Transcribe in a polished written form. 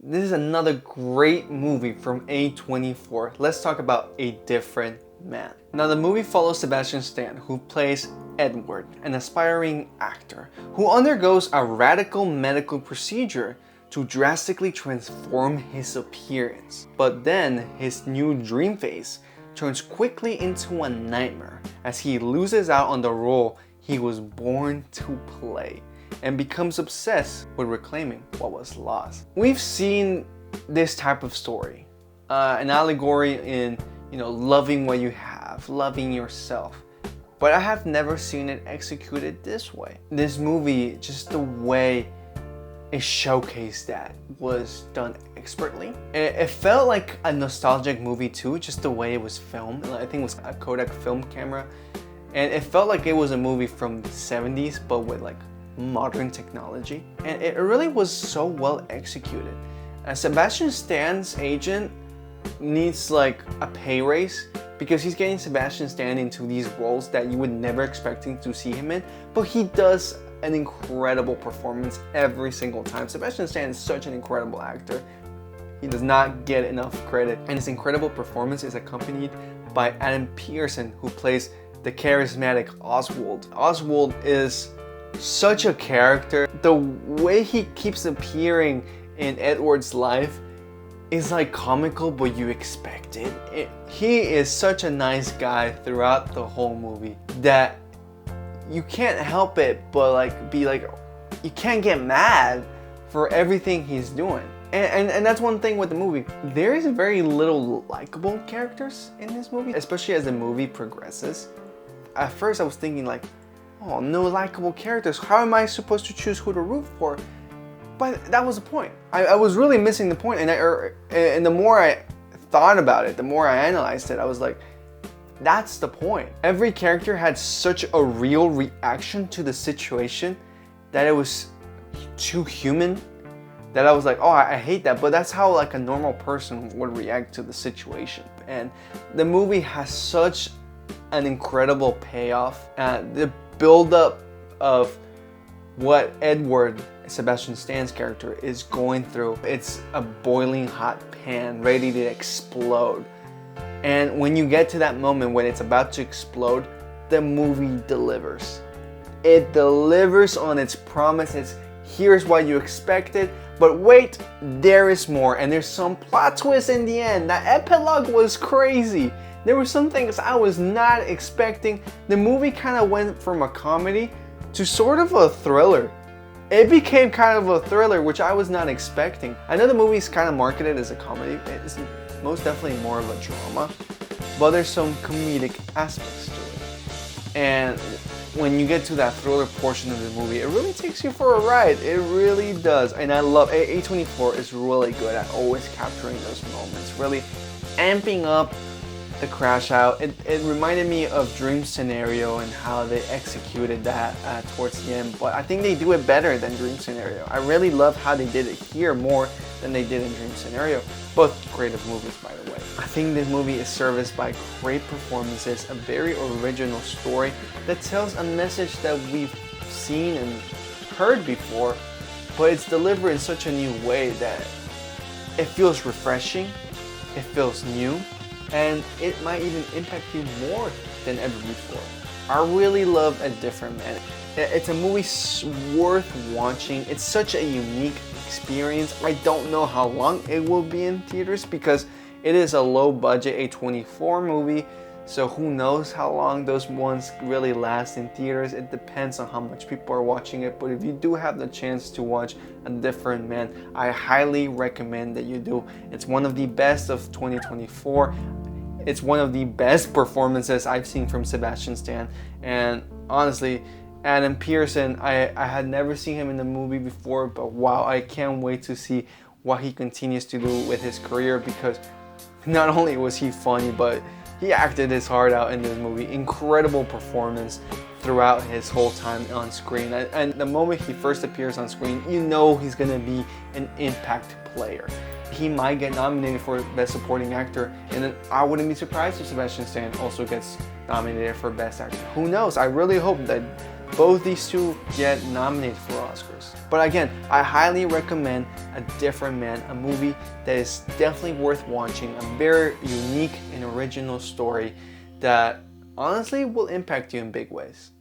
This is another great movie from A24. Let's talk about A Different Man. Now the movie follows Sebastian Stan, who plays Edward, an aspiring actor who undergoes a radical medical procedure to drastically transform his appearance. But then his new dream face turns quickly into a nightmare as he loses out on the role he was born to play and becomes obsessed with reclaiming what was lost. We've seen this type of story, an allegory in, loving what you have, loving yourself. But I have never seen it executed this way. This movie, just the way it showcased that, was done expertly. It felt like a nostalgic movie too, just the way it was filmed. I think it was a Kodak film camera. And it felt like it was a movie from the 70s, but with like modern technology, and it really was so well executed. Sebastian Stan's agent needs like a pay raise because he's getting Sebastian Stan into these roles that you would never expecting to see him in, but he does an incredible performance every single time. Sebastian Stan is such an incredible actor. He does not get enough credit, and his incredible performance is accompanied by Adam Pearson, who plays the charismatic Oswald. Oswald is such a character. The way he keeps appearing in Edward's life is like comical, but you expect it. He is such a nice guy throughout the whole movie that you can't help it but you can't get mad for everything he's doing. And that's one thing with the movie. There is very little likable characters in this movie, especially as the movie progresses. At first I was thinking like, oh, no likable characters. How am I supposed to choose who to root for? But that was the point. I was really missing the point, and the more I thought about it, the more I analyzed it, I was like, that's the point. Every character had such a real reaction to the situation that it was too human, that I was like, oh, I hate that. But that's how like a normal person would react to the situation. And the movie has such an incredible payoff. The build-up of what Edward, Sebastian Stan's character, is going through. It's a boiling hot pan ready to explode. And when you get to that moment when it's about to explode, the movie delivers. It delivers on its promise. Here's what you expected, but wait, there is more. And there's some plot twist in the end. That epilogue was crazy. There were some things I was not expecting. The movie kind of went from a comedy to sort of a thriller. It became kind of a thriller, which I was not expecting. I know the movie is kind of marketed as a comedy. It's most definitely more of a drama, but there's some comedic aspects to it. And when you get to that thriller portion of the movie, it really takes you for a ride. It really does. And I love A24 is really good at always capturing those moments, really amping up the crash out. It reminded me of Dream Scenario and how they executed that towards the end, but I think they do it better than Dream Scenario. I really love how they did it here more than they did in Dream Scenario. Both creative movies, by the way. I think this movie is serviced by great performances, a very original story that tells a message that we've seen and heard before, but it's delivered in such a new way that it feels refreshing, it feels new, and it might even impact you more than ever before. I really love A Different Man. It's a movie worth watching. It's such a unique experience. I don't know how long it will be in theaters because it is a low budget A24 movie, so who knows how long those ones really last in theaters. It depends on how much people are watching it, but if you do have the chance to watch A Different Man, I highly recommend that you do. It's one of the best of 2024. It's one of the best performances I've seen from Sebastian Stan, and honestly, Adam Pearson, I had never seen him in the movie before, but wow, I can't wait to see what he continues to do with his career, because not only was he funny, but he acted his heart out in this movie. Incredible performance throughout his whole time on screen. And the moment he first appears on screen, you know he's gonna be an impact player. He might get nominated for Best Supporting Actor, and then I wouldn't be surprised if Sebastian Stan also gets nominated for Best Actor. Who knows? I really hope that both these two get nominated for Oscars. But again, I highly recommend A Different Man, a movie that is definitely worth watching, a very unique and original story that honestly will impact you in big ways.